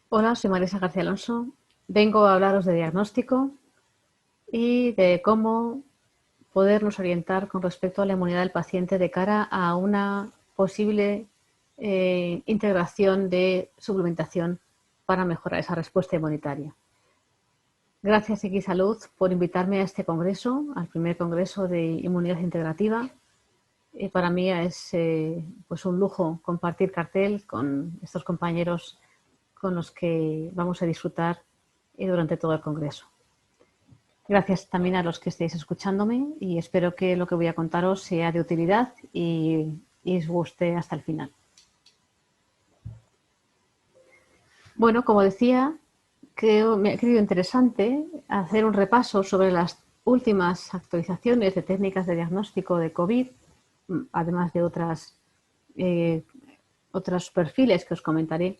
Hola, soy Marisa García Alonso. Vengo a hablaros de diagnóstico y de cómo podernos orientar con respecto a la inmunidad del paciente de cara a una posible integración de suplementación para mejorar esa respuesta inmunitaria. Gracias, Salud, por invitarme a este congreso, al primer congreso de inmunidad integrativa. Para mí es pues un lujo compartir cartel con estos compañeros con los que vamos a disfrutar durante todo el Congreso. Gracias también a los que estéis escuchándome y espero que lo que voy a contaros sea de utilidad y os guste hasta el final. Bueno, como decía, me ha querido interesante hacer un repaso sobre las últimas actualizaciones de técnicas de diagnóstico de COVID, además de otros perfiles que os comentaré,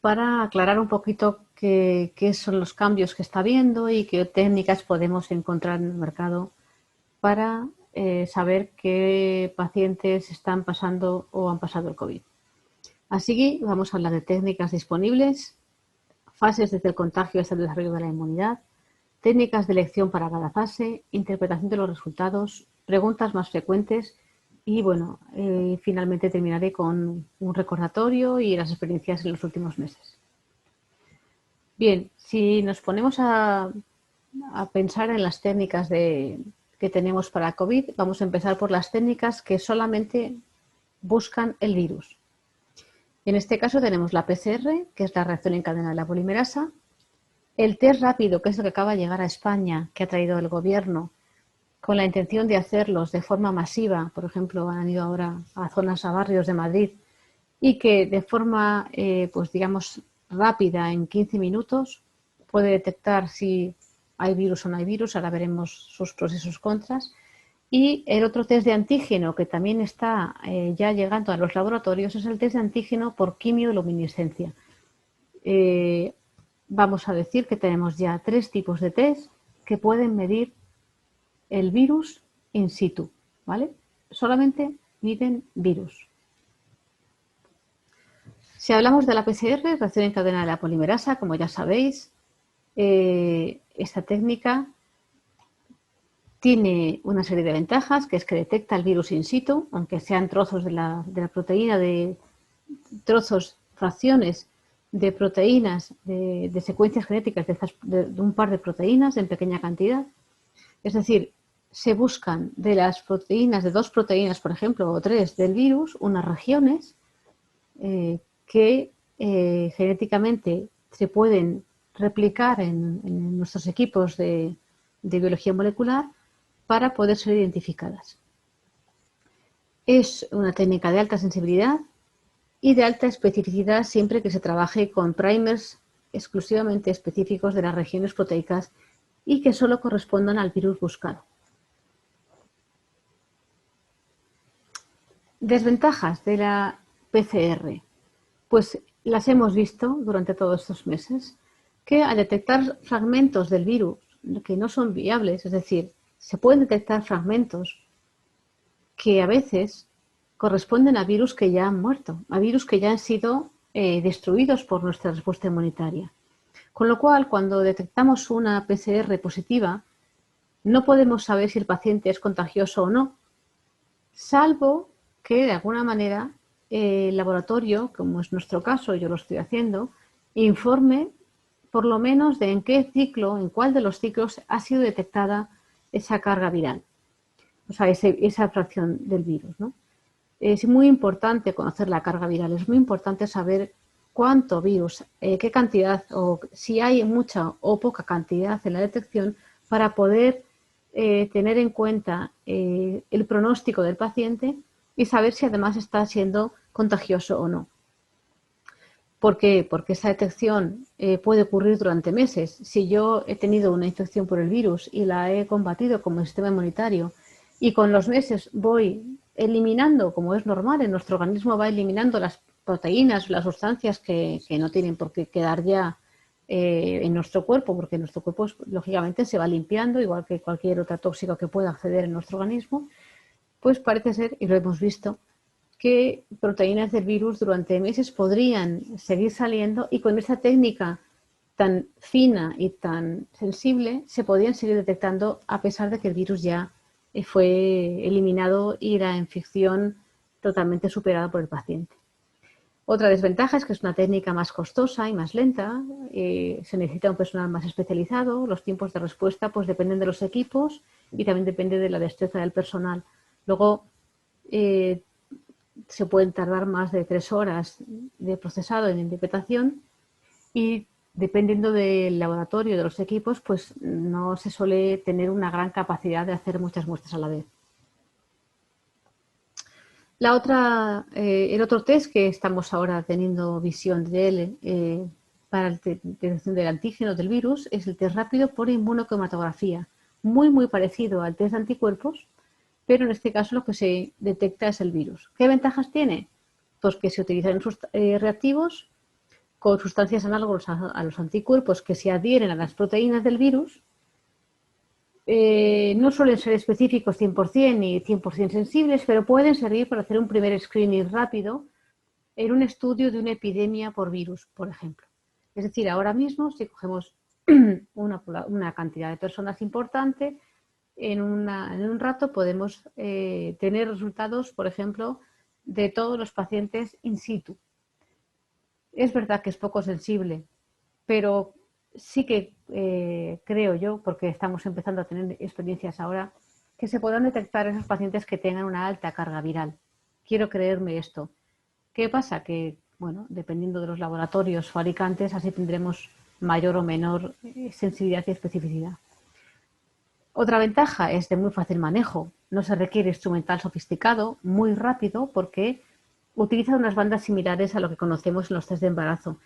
para aclarar un poquito qué son los cambios que está habiendo y qué técnicas podemos encontrar en el mercado para saber qué pacientes están pasando o han pasado el COVID. Así que vamos a hablar de técnicas disponibles, fases desde el contagio hasta el desarrollo de la inmunidad, técnicas de elección para cada fase, interpretación de los resultados, preguntas más frecuentes y, bueno, finalmente terminaré con un recordatorio y las experiencias en los últimos meses. Bien, si nos ponemos a pensar en las técnicas que tenemos para COVID, vamos a empezar por las técnicas que solamente buscan el virus. En este caso tenemos la PCR, que es la reacción en cadena de la polimerasa, el test rápido, que es lo que acaba de llegar a España, que ha traído el gobierno, con la intención de hacerlos de forma masiva. Por ejemplo, han ido ahora a zonas, a barrios de Madrid, y que de forma, pues digamos, rápida, en 15 minutos, puede detectar si hay virus o no hay virus. Ahora veremos sus pros y sus contras. Y el otro test de antígeno que también está ya llegando a los laboratorios es el test de antígeno por quimioluminiscencia. Vamos a decir que tenemos ya 3 tipos de test que pueden medir el virus in situ, ¿vale? Solamente miden virus. Si hablamos de la PCR, reacción en cadena de la polimerasa, como ya sabéis, esta técnica tiene una serie de ventajas, que es que detecta el virus in situ, aunque sean trozos de la proteína, fracciones de proteínas, de secuencias genéticas de un par de proteínas en pequeña cantidad. Es decir, se buscan de las proteínas, de 2 proteínas, por ejemplo, o 3 del virus, unas regiones que genéticamente se pueden replicar en nuestros equipos de biología molecular para poder ser identificadas. Es una técnica de alta sensibilidad y de alta especificidad siempre que se trabaje con primers exclusivamente específicos de las regiones proteicas y que solo correspondan al virus buscado. Desventajas de la PCR. Pues las hemos visto durante todos estos meses, que al detectar fragmentos del virus que no son viables, es decir, se pueden detectar fragmentos que a veces corresponden a virus que ya han muerto, a virus que ya han sido destruidos por nuestra respuesta inmunitaria. Con lo cual, cuando detectamos una PCR positiva, no podemos saber si el paciente es contagioso o no, salvo que de alguna manera el laboratorio, como es nuestro caso, yo lo estoy haciendo, informe por lo menos de en qué ciclo, en cuál de los ciclos ha sido detectada esa carga viral, o sea, esa fracción del virus, ¿no? Es muy importante conocer la carga viral, es muy importante saber cuánto virus, qué cantidad, o si hay mucha o poca cantidad en la detección para poder tener en cuenta el pronóstico del paciente y saber si además está siendo contagioso o no. ¿Por qué? Porque esa detección puede ocurrir durante meses. Si yo he tenido una infección por el virus y la he combatido como sistema inmunitario y con los meses voy eliminando, como es normal, en nuestro organismo va eliminando las proteínas, las sustancias que no tienen por qué quedar ya en nuestro cuerpo, porque nuestro cuerpo lógicamente se va limpiando, igual que cualquier otra tóxico que pueda acceder en nuestro organismo, pues parece ser, y lo hemos visto, que proteínas del virus durante meses podrían seguir saliendo y con esta técnica tan fina y tan sensible se podían seguir detectando a pesar de que el virus ya fue eliminado y la infección totalmente superada por el paciente. Otra desventaja es que es una técnica más costosa y más lenta, se necesita un personal más especializado, los tiempos de respuesta pues dependen de los equipos y también depende de la destreza del personal. Luego se pueden tardar más de 3 horas de procesado en interpretación y dependiendo del laboratorio de los equipos, pues no se suele tener una gran capacidad de hacer muchas muestras a la vez. El otro test que estamos ahora teniendo visión de él para la detección del antígeno del virus es el test rápido por inmunocromatografía, muy parecido al test de anticuerpos, pero en este caso lo que se detecta es el virus. ¿Qué ventajas tiene? Pues que se utilizan reactivos con sustancias análogas a los anticuerpos que se adhieren a las proteínas del virus. No suelen ser específicos 100% ni 100% sensibles, pero pueden servir para hacer un primer screening rápido en un estudio de una epidemia por virus, por ejemplo. Es decir, ahora mismo, si cogemos una cantidad de personas importante, en un rato podemos tener resultados, por ejemplo, de todos los pacientes in situ. Es verdad que es poco sensible, pero sí que creo yo, porque estamos empezando a tener experiencias ahora, que se podrán detectar esos pacientes que tengan una alta carga viral. Quiero creerme esto. ¿Qué pasa? Que, bueno, dependiendo de los laboratorios fabricantes, así tendremos mayor o menor sensibilidad y especificidad. Otra ventaja es de muy fácil manejo. No se requiere instrumental sofisticado, muy rápido, porque utiliza unas bandas similares a lo que conocemos en los test de embarazo.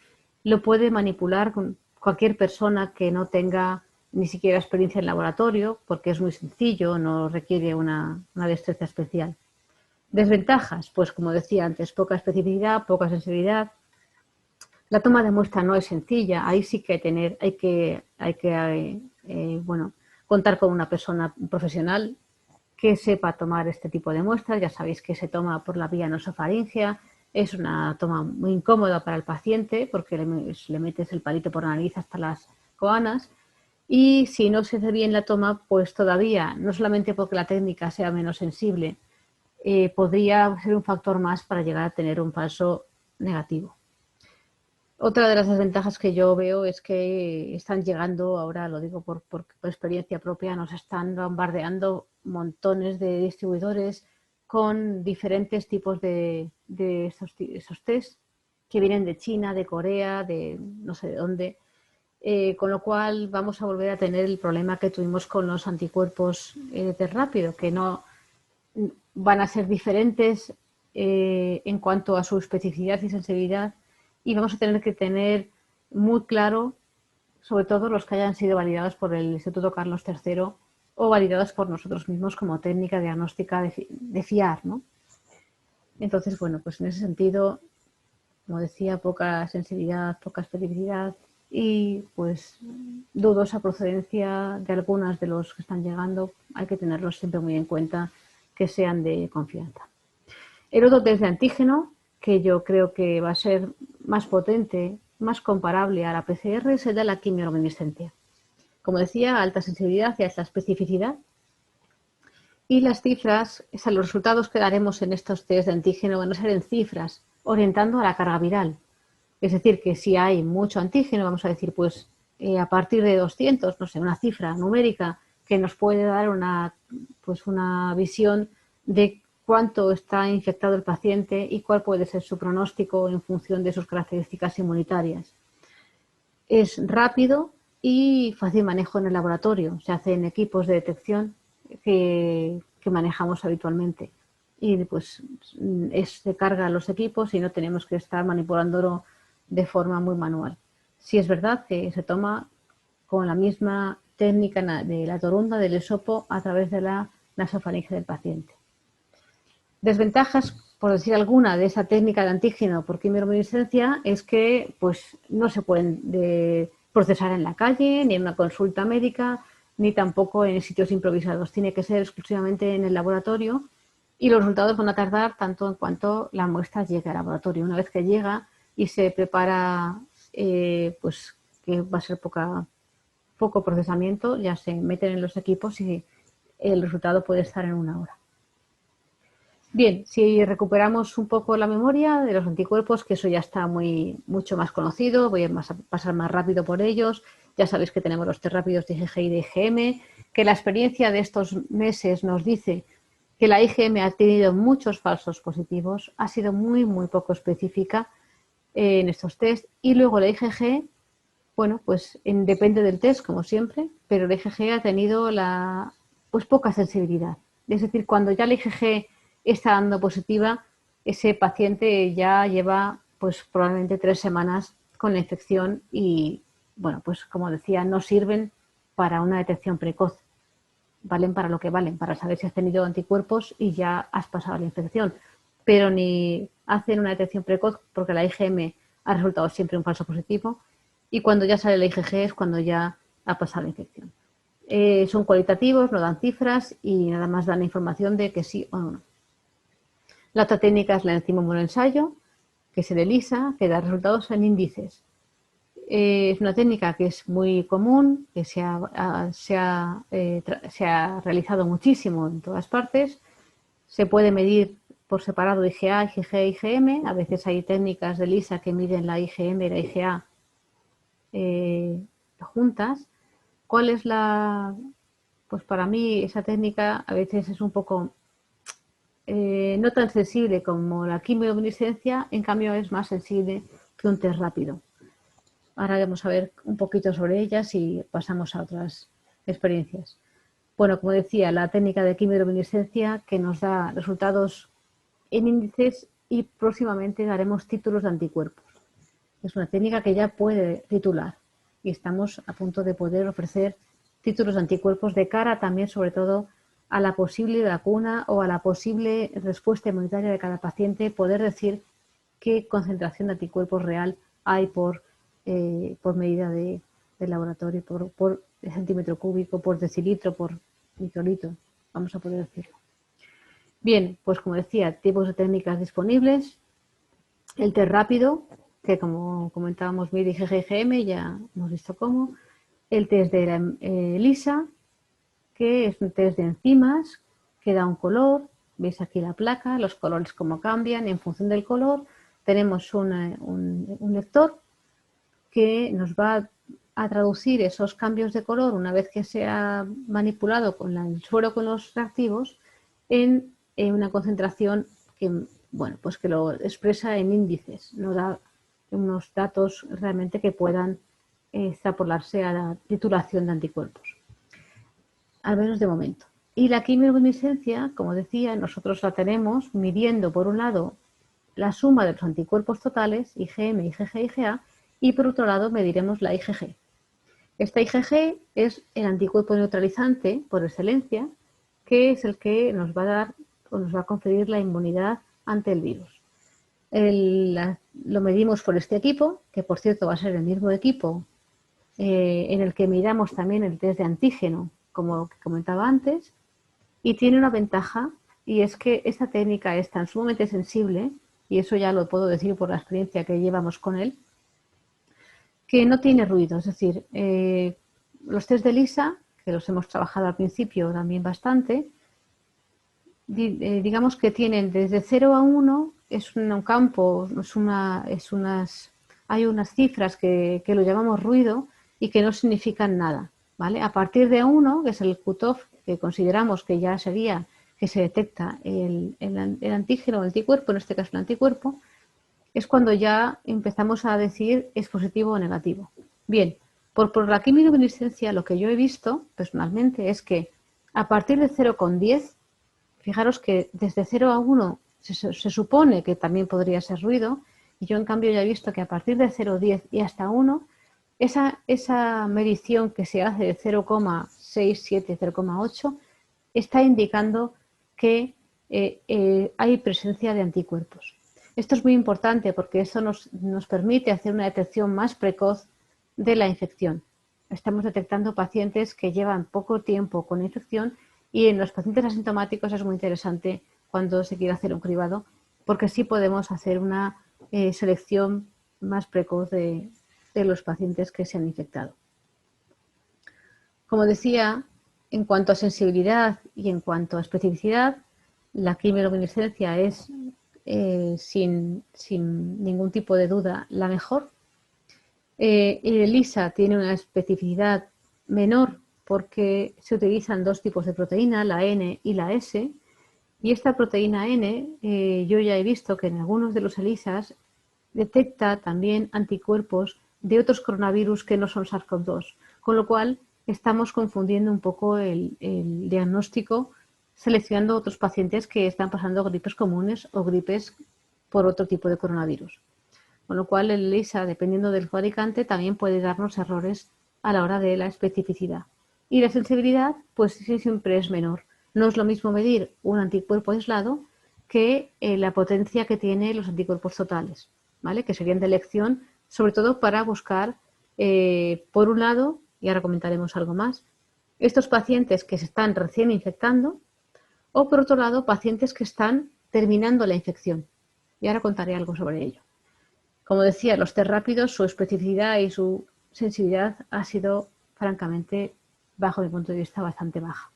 Lo puede manipular con cualquier persona que no tenga ni siquiera experiencia en laboratorio, porque es muy sencillo, no requiere una destreza especial. Desventajas, pues como decía antes, poca especificidad, poca sensibilidad. La toma de muestra no es sencilla, ahí sí que hay que contar con una persona profesional que sepa tomar este tipo de muestras. Ya sabéis que se toma por la vía nasofaríngea, es una toma muy incómoda para el paciente porque le metes el palito por la nariz hasta las coanas y si no se hace bien la toma, pues todavía, no solamente porque la técnica sea menos sensible, podría ser un factor más para llegar a tener un falso negativo. Otra de las desventajas que yo veo es que están llegando, ahora lo digo por experiencia propia, nos están bombardeando montones de distribuidores con diferentes tipos de esos test que vienen de China, de Corea, de no sé de dónde, con lo cual vamos a volver a tener el problema que tuvimos con los anticuerpos de test rápido, que no van a ser diferentes en cuanto a su especificidad y sensibilidad y vamos a tener que tener muy claro, sobre todo los que hayan sido validados por el Instituto Carlos III o validados por nosotros mismos como técnica diagnóstica de fiar, ¿no? Entonces, bueno, pues en ese sentido, como decía, poca sensibilidad, poca especificidad y pues dudosa procedencia de algunas de los que están llegando. Hay que tenerlos siempre muy en cuenta que sean de confianza. El otro test de antígeno, que yo creo que va a ser más potente, más comparable a la PCR, es el de la quimioluminiscencia. Como decía, alta sensibilidad y alta especificidad. Y las cifras, o sea, los resultados que daremos en estos test de antígeno van a ser en cifras, orientando a la carga viral. Es decir, que si hay mucho antígeno, vamos a decir, pues a partir de 200, no sé, una cifra numérica que nos puede dar una visión de cuánto está infectado el paciente y cuál puede ser su pronóstico en función de sus características inmunitarias. Es rápido y fácil manejo en el laboratorio. Se hace en equipos de detección que manejamos habitualmente. Y pues se cargan los equipos y no tenemos que estar manipulándolo de forma muy manual. Sí es verdad que se toma con la misma técnica de la torunda, del hisopo, a través de la nasofaringe del paciente. Desventajas, por decir alguna, de esa técnica de antígeno por quimioluminiscencia es que pues, no se pueden procesar en la calle, ni en una consulta médica, ni tampoco en sitios improvisados. Tiene que ser exclusivamente en el laboratorio y los resultados van a tardar tanto en cuanto la muestra llegue al laboratorio. Una vez que llega y se prepara, pues que va a ser poco procesamiento, ya se meten en los equipos y el resultado puede estar en 1 hora. Bien, si recuperamos un poco la memoria de los anticuerpos, que eso ya está mucho más conocido, voy a pasar más rápido por ellos. Ya sabéis que tenemos los test rápidos de IgG y de IgM, que la experiencia de estos meses nos dice que la IgM ha tenido muchos falsos positivos, ha sido muy poco específica en estos test. Y luego la IgG, bueno, pues depende del test, como siempre, pero la IgG ha tenido pues poca sensibilidad. Es decir, cuando ya la IgG está dando positiva, ese paciente ya lleva pues probablemente 3 semanas con la infección y, bueno, pues como decía, no sirven para una detección precoz. Valen para lo que valen, para saber si has tenido anticuerpos y ya has pasado la infección, pero ni hacen una detección precoz porque la IgM ha resultado siempre un falso positivo y cuando ya sale la IgG es cuando ya ha pasado la infección. Son cualitativos, no dan cifras y nada más dan información de que sí o no. La otra técnica es la enzima monoensayo, que es el ELISA, que da resultados en índices. Es una técnica que es muy común, que se ha realizado muchísimo en todas partes. Se puede medir por separado IgA, IgG, IgM. A veces hay técnicas de ELISA que miden la IgM y la IgA juntas. ¿Cuál es pues para mí esa técnica a veces es un poco no tan sensible como la quimioluminiscencia, en cambio es más sensible que un test rápido. Ahora vamos a ver un poquito sobre ellas y pasamos a otras experiencias. Bueno, como decía, la técnica de quimioluminiscencia que nos da resultados en índices y próximamente daremos títulos de anticuerpos. Es una técnica que ya puede titular y estamos a punto de poder ofrecer títulos de anticuerpos de cara también, sobre todo, a la posible vacuna o a la posible respuesta inmunitaria de cada paciente, poder decir qué concentración de anticuerpos real hay por medida de laboratorio, por centímetro cúbico, por decilitro, por microlitro, vamos a poder decirlo. Bien, pues como decía, tipos de técnicas disponibles. El test rápido, que como comentábamos, mide IgG, IgM, ya hemos visto cómo. El test de la ELISA, que es un test de enzimas, que da un color. Veis aquí la placa, los colores cómo cambian en función del color. Tenemos un lector que nos va a traducir esos cambios de color una vez que se ha manipulado con el suero con los reactivos en una concentración que, bueno, pues que lo expresa en índices, nos da unos datos realmente que puedan extrapolarse a la titulación de anticuerpos, al menos de momento. Y la quimioluminiscencia, como decía, nosotros la tenemos midiendo por un lado la suma de los anticuerpos totales, IgM, IgG, IgA, y por otro lado mediremos la IgG. Esta IgG es el anticuerpo neutralizante por excelencia, que es el que nos va a dar o nos va a conferir la inmunidad ante el virus. Lo medimos por este equipo, que por cierto va a ser el mismo equipo en el que midamos también el test de antígeno, como comentaba antes, y tiene una ventaja, y es que esta técnica es tan sumamente sensible, y eso ya lo puedo decir por la experiencia que llevamos con él, que no tiene ruido. Es decir, los test de ELISA, que los hemos trabajado al principio también bastante, digamos que tienen desde 0 a 1, es un campo, hay unas cifras que lo llamamos ruido y que no significan nada, ¿vale? A partir de 1, que es el cutoff que consideramos que ya sería que se detecta el antígeno o el anticuerpo, en este caso el anticuerpo, es cuando ya empezamos a decir es positivo o negativo. Bien, por la quimiluminiscencia lo que yo he visto personalmente es que a partir de 0,10, fijaros que desde 0 a 1 se supone que también podría ser ruido, y yo en cambio ya he visto que a partir de 0,10 y hasta 1, esa medición que se hace de 0,67, 0,8, está indicando que hay presencia de anticuerpos. Esto es muy importante porque eso nos permite hacer una detección más precoz de la infección. Estamos detectando pacientes que llevan poco tiempo con infección y en los pacientes asintomáticos es muy interesante cuando se quiere hacer un cribado, porque sí podemos hacer una selección más precoz de los pacientes que se han infectado. Como decía, en cuanto a sensibilidad y en cuanto a especificidad, la quimiluminiscencia es sin ningún tipo de duda la mejor. ELISA tiene una especificidad menor porque se utilizan dos tipos de proteína, la N y la S, y esta proteína N yo ya he visto que en algunos de los ELISAs detecta también anticuerpos de otros coronavirus que no son SARS-CoV-2, con lo cual estamos confundiendo un poco el diagnóstico, seleccionando otros pacientes que están pasando gripes comunes o gripes por otro tipo de coronavirus. Con lo cual el ELISA, dependiendo del fabricante, también puede darnos errores a la hora de la especificidad. Y la sensibilidad, pues sí, siempre es menor. No es lo mismo medir un anticuerpo aislado que la potencia que tienen los anticuerpos totales, ¿vale? Que serían de elección, sobre todo para buscar, por un lado, y ahora comentaremos algo más, estos pacientes que se están recién infectando, o por otro lado, pacientes que están terminando la infección. Y ahora contaré algo sobre ello. Como decía, los test rápidos, su especificidad y su sensibilidad ha sido, francamente, bajo mi punto de vista, bastante baja.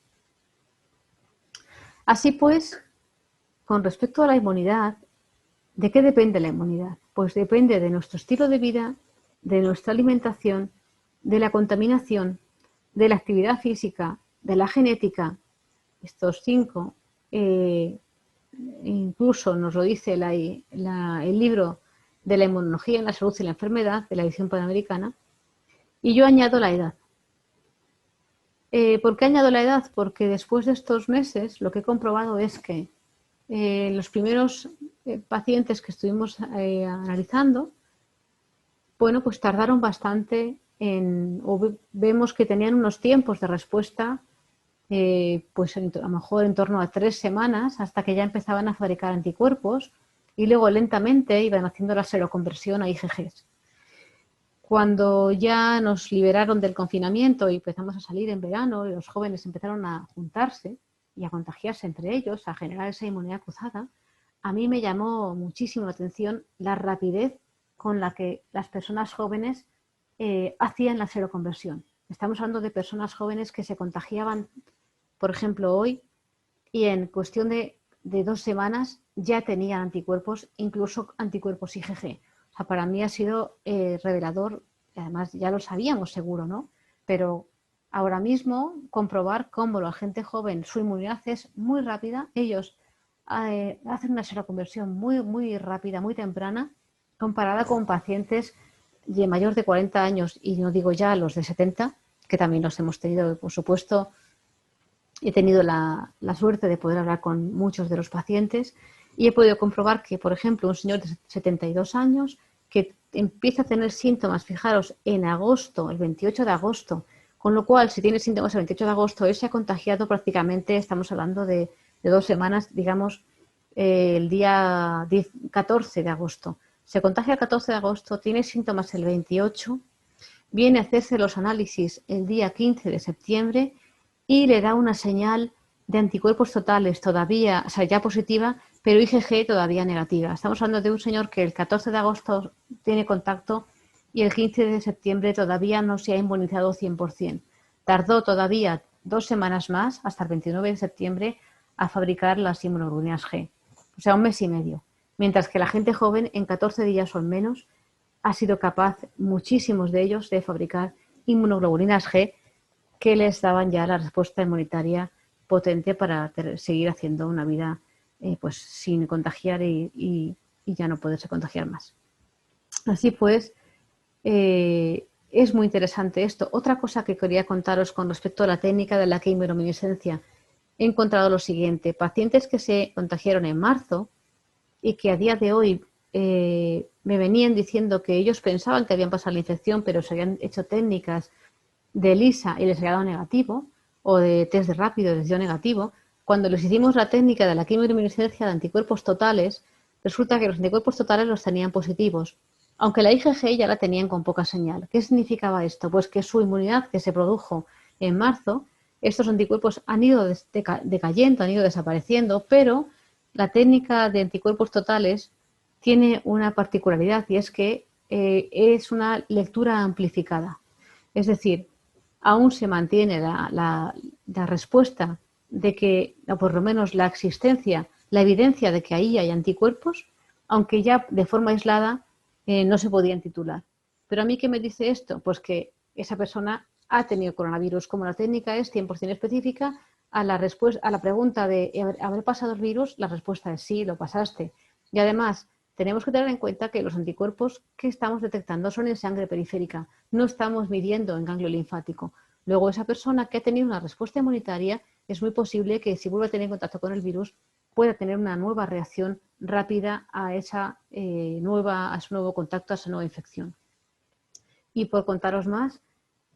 Así pues, con respecto a la inmunidad, ¿de qué depende la inmunidad? Pues depende de nuestro estilo de vida, de nuestra alimentación, de la contaminación, de la actividad física, de la genética. Estos 5, incluso nos lo dice el libro de la inmunología en la salud y la enfermedad, de la edición panamericana, y yo añado la edad. ¿Por qué añado la edad? Porque después de estos meses lo que he comprobado es que los primeros pacientes que estuvimos analizando, bueno, pues tardaron bastante vemos que tenían unos tiempos de respuesta, pues a lo mejor en torno a 3 semanas, hasta que ya empezaban a fabricar anticuerpos y luego lentamente iban haciendo la seroconversión a IgGs. Cuando ya nos liberaron del confinamiento y empezamos a salir en verano y los jóvenes empezaron a juntarse y a contagiarse entre ellos, a generar esa inmunidad cruzada, a mí me llamó muchísimo la atención la rapidez con la que las personas jóvenes hacían la seroconversión. Estamos hablando de personas jóvenes que se contagiaban, por ejemplo, hoy, y en cuestión de 2 semanas ya tenían anticuerpos, incluso anticuerpos IgG. O sea, para mí ha sido revelador, y además ya lo sabíamos seguro, ¿no? Pero ahora mismo comprobar cómo la gente joven, su inmunidad es muy rápida, ellos hacen una seroconversión muy, muy rápida, muy temprana, comparada con pacientes de mayor de 40 años, y no digo ya los de 70, que también los hemos tenido, por supuesto. He tenido la suerte de poder hablar con muchos de los pacientes y he podido comprobar que, por ejemplo, un señor de 72 años que empieza a tener síntomas, fijaros, en agosto, el 28 de agosto, con lo cual, si tiene síntomas el 28 de agosto, él se ha contagiado prácticamente, estamos hablando de 2 semanas, digamos, el día 14 de agosto. Se contagia el 14 de agosto, tiene síntomas el 28, viene a hacerse los análisis el día 15 de septiembre y le da una señal de anticuerpos totales todavía, o sea, ya positiva, pero IgG todavía negativa. Estamos hablando de un señor que el 14 de agosto tiene contacto y el 15 de septiembre todavía no se ha inmunizado 100%. Tardó todavía 2 semanas más, hasta el 29 de septiembre, a fabricar las inmunoglobulinas G. O sea, 1 mes y medio. Mientras que la gente joven, en 14 días o menos, ha sido capaz, muchísimos de ellos, de fabricar inmunoglobulinas G que les daban ya la respuesta inmunitaria potente para seguir haciendo una vida pues sin contagiar y ya no poderse contagiar más. Así pues, es muy interesante esto. Otra cosa que quería contaros con respecto a la técnica de la quimiluminiscencia, he encontrado lo siguiente: pacientes que se contagiaron en marzo y que a día de hoy me venían diciendo que ellos pensaban que habían pasado la infección, pero se habían hecho técnicas de ELISA y les había dado negativo, o de test de rápido y les dio negativo. Cuando les hicimos la técnica de la quimiluminiscencia de anticuerpos totales, resulta que los anticuerpos totales los tenían positivos, aunque la IgG ya la tenían con poca señal. ¿Qué significaba esto? Pues que su inmunidad, que se produjo en marzo, estos anticuerpos han ido decayendo, han ido desapareciendo, pero la técnica de anticuerpos totales tiene una particularidad y es que es una lectura amplificada. Es decir, aún se mantiene la respuesta de que, o por lo menos la existencia, la evidencia de que ahí hay anticuerpos, aunque ya de forma aislada no se podían titular. Pero a mí, ¿qué me dice esto? Pues que esa persona ha tenido coronavirus. Como la técnica es 100% específica, a la pregunta de ¿haber pasado el virus? La respuesta es sí, lo pasaste. Y además, tenemos que tener en cuenta que los anticuerpos que estamos detectando son en sangre periférica, no estamos midiendo en ganglio linfático. Luego, esa persona que ha tenido una respuesta inmunitaria, es muy posible que si vuelve a tener contacto con el virus, pueda tener una nueva reacción rápida a ese nuevo contacto, a esa nueva infección. Y por contaros más,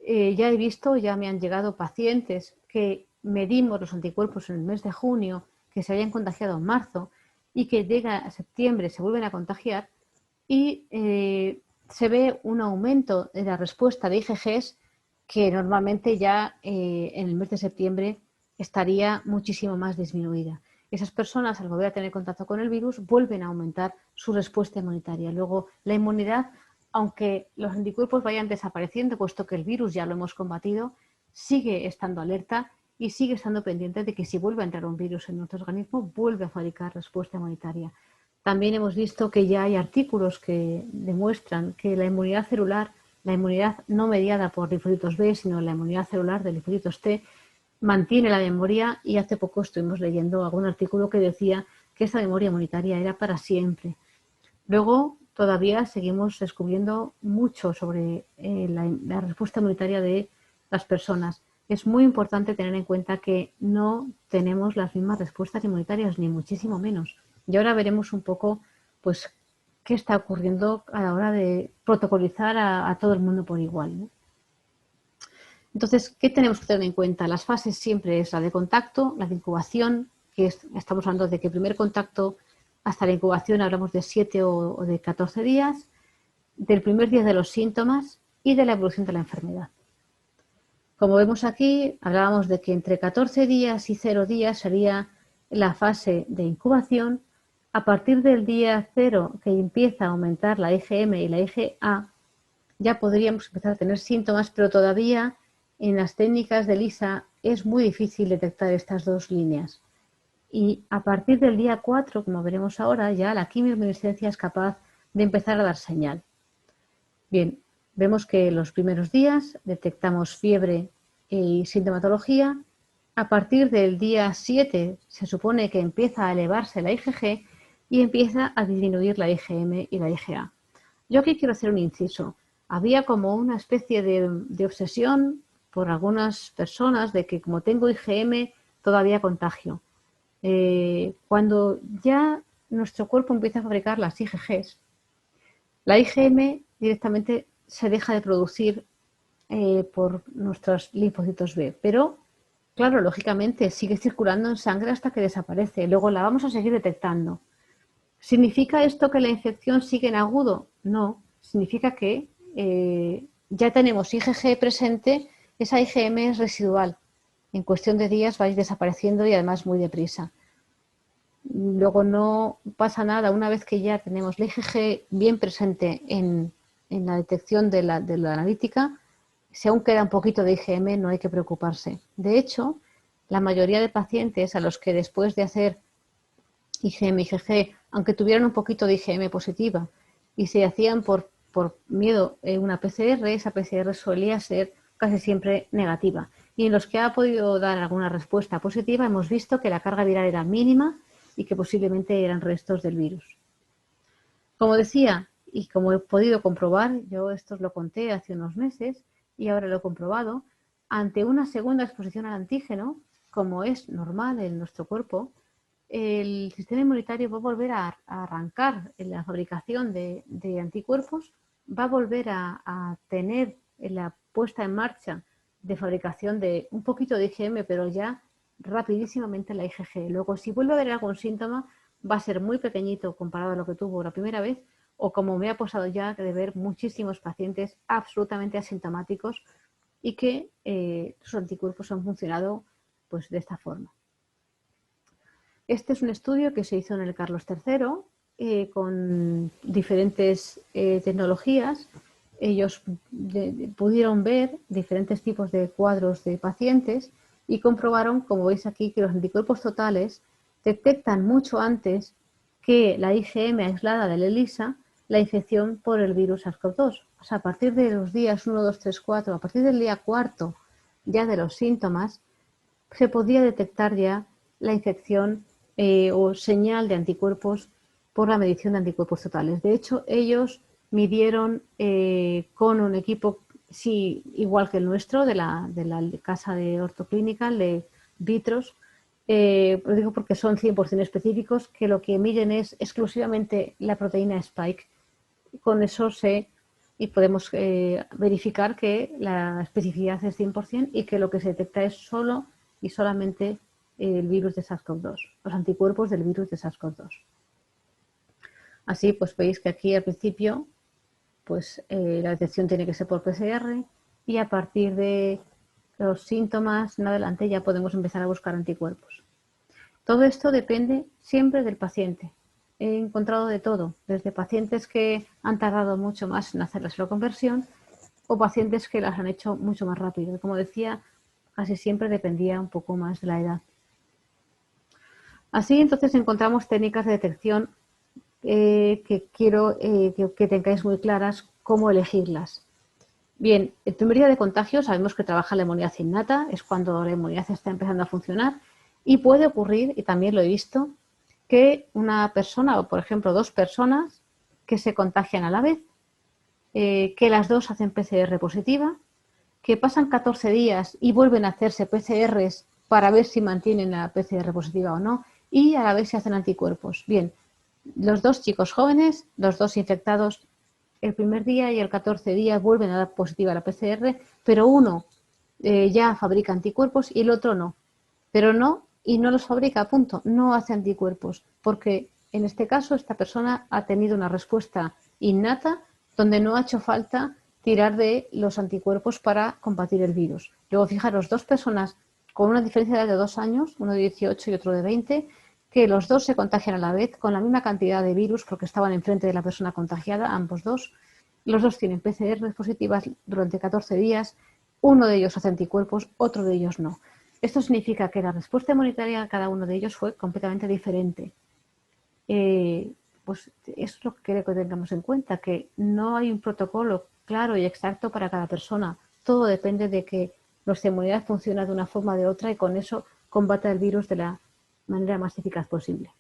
ya me han llegado pacientes que medimos los anticuerpos en el mes de junio, que se habían contagiado en marzo y que llega a septiembre, se vuelven a contagiar y se ve un aumento de la respuesta de IgGs que normalmente ya en el mes de septiembre estaría muchísimo más disminuida. Esas personas, al volver a tener contacto con el virus, vuelven a aumentar su respuesta inmunitaria. Luego, la inmunidad, aunque los anticuerpos vayan desapareciendo, puesto que el virus ya lo hemos combatido, sigue estando alerta y sigue estando pendiente de que si vuelve a entrar un virus en nuestro organismo, vuelve a fabricar respuesta inmunitaria. También hemos visto que ya hay artículos que demuestran que la inmunidad celular, la inmunidad no mediada por linfocitos B, sino la inmunidad celular de linfocitos T, mantiene la memoria y hace poco estuvimos leyendo algún artículo que decía que esa memoria inmunitaria era para siempre. Luego, todavía seguimos descubriendo mucho sobre la respuesta inmunitaria de las personas. Es muy importante tener en cuenta que no tenemos las mismas respuestas inmunitarias, ni muchísimo menos. Y ahora veremos un poco, pues, qué está ocurriendo a la hora de protocolizar a todo el mundo por igual, ¿no? Entonces, ¿qué tenemos que tener en cuenta? Las fases siempre es la de contacto, la de incubación, estamos hablando de que el primer contacto hasta la incubación hablamos de 7 o de 14 días, del primer día de los síntomas y de la evolución de la enfermedad. Como vemos aquí, hablábamos de que entre 14 días y 0 días sería la fase de incubación. A partir del día 0, que empieza a aumentar la IgM y la IgA, ya podríamos empezar a tener síntomas, pero todavía en las técnicas de ELISA es muy difícil detectar estas dos líneas. Y a partir del día 4, como veremos ahora, ya la quimioluminescencia es capaz de empezar a dar señal. Bien, vemos que los primeros días detectamos fiebre y sintomatología. A partir del día 7 se supone que empieza a elevarse la IgG y empieza a disminuir la IgM y la IgA. Yo aquí quiero hacer un inciso. Había como una especie de obsesión por algunas personas de que como tengo IgM todavía contagio. Cuando ya nuestro cuerpo empieza a fabricar las IgGs, la IgM directamente se deja de producir por nuestros linfocitos B, pero claro, lógicamente sigue circulando en sangre hasta que desaparece. Luego la vamos a seguir detectando. ¿Significa esto que la infección sigue en agudo? No, significa que ya tenemos IgG presente, esa IgM es residual. En cuestión de días vais desapareciendo y además muy deprisa. Luego no pasa nada, una vez que ya tenemos la IgG bien presente en la detección de la analítica, si aún queda un poquito de IgM no hay que preocuparse. De hecho, la mayoría de pacientes a los que después de hacer IgM, IgG, aunque tuvieran un poquito de IgM positiva y se hacían por miedo una PCR, esa PCR solía ser casi siempre negativa. Y en los que ha podido dar alguna respuesta positiva hemos visto que la carga viral era mínima y que posiblemente eran restos del virus. Como decía, y como he podido comprobar, yo esto os lo conté hace unos meses y ahora lo he comprobado, ante una segunda exposición al antígeno, como es normal en nuestro cuerpo, el sistema inmunitario va a volver a arrancar en la fabricación de anticuerpos, va a volver a tener la puesta en marcha de fabricación de un poquito de IgM, pero ya rapidísimamente la IgG. Luego, si vuelve a haber algún síntoma, va a ser muy pequeñito comparado a lo que tuvo la primera vez, o como me ha pasado ya de ver muchísimos pacientes absolutamente asintomáticos y que sus anticuerpos han funcionado pues de esta forma. Este es un estudio que se hizo en el Carlos III con diferentes tecnologías. Ellos pudieron ver diferentes tipos de cuadros de pacientes y comprobaron, como veis aquí, que los anticuerpos totales detectan mucho antes que la IgM aislada del ELISA la infección por el virus SARS-CoV-2. O sea, a partir de los días 1, 2, 3, 4, a partir del día cuarto ya de los síntomas, se podía detectar ya la infección o señal de anticuerpos por la medición de anticuerpos totales. De hecho, ellos midieron con un equipo, sí, igual que el nuestro, de la casa de ortoclínica, de Vitros, lo digo porque son 100% específicos, que lo que miden es exclusivamente la proteína Spike. Con eso y podemos verificar que la especificidad es 100% y que lo que se detecta es solo y solamente el virus de SARS-CoV-2, los anticuerpos del virus de SARS-CoV-2. Así pues veis que aquí al principio pues la detección tiene que ser por PCR y a partir de los síntomas en adelante ya podemos empezar a buscar anticuerpos. Todo esto depende siempre del paciente. He encontrado de todo, desde pacientes que han tardado mucho más en hacer la seroconversión o pacientes que las han hecho mucho más rápido. Como decía, casi siempre dependía un poco más de la edad. Así entonces encontramos técnicas de detección que quiero que tengáis muy claras cómo elegirlas. Bien, el primer día de contagio sabemos que trabaja la inmunidad innata, es cuando la inmunidad está empezando a funcionar y puede ocurrir, y también lo he visto, que una persona o por ejemplo 2 personas que se contagian a la vez, que las dos hacen PCR positiva, que pasan 14 días y vuelven a hacerse PCRs para ver si mantienen la PCR positiva o no y a la vez se hacen anticuerpos. Bien, los 2 chicos jóvenes, los 2 infectados el primer día y el 14 días vuelven a dar positiva la PCR, pero uno ya fabrica anticuerpos y el otro no. Pero no, y no los fabrica, punto, no hace anticuerpos, porque en este caso esta persona ha tenido una respuesta innata donde no ha hecho falta tirar de los anticuerpos para combatir el virus. Luego, fijaros, 2 personas con una diferencia de 2 años, uno de 18 y otro de 20, que los 2 se contagian a la vez con la misma cantidad de virus porque estaban enfrente de la persona contagiada, ambos dos. Los 2 tienen PCR positivas durante 14 días, uno de ellos hace anticuerpos, otro de ellos no. Esto significa que la respuesta inmunitaria de cada uno de ellos fue completamente diferente. Pues eso es lo que quiero que tengamos en cuenta, que no hay un protocolo claro y exacto para cada persona. Todo depende de que nuestra inmunidad funcione de una forma o de otra y con eso combata el virus de la manera más eficaz posible.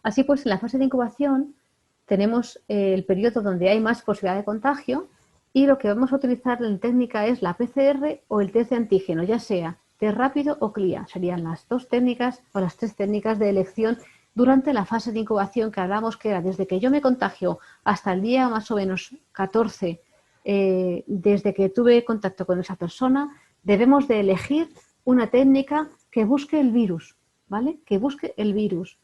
Así pues, en la fase de incubación tenemos el periodo donde hay más posibilidad de contagio y lo que vamos a utilizar en técnica es la PCR o el test de antígeno, ya sea test rápido o CLIA. Serían las 2 técnicas o las 3 técnicas de elección durante la fase de incubación que hablamos que era desde que yo me contagio hasta el día más o menos 14, desde que tuve contacto con esa persona, debemos de elegir una técnica que busque el virus, ¿vale? Que busque el virus.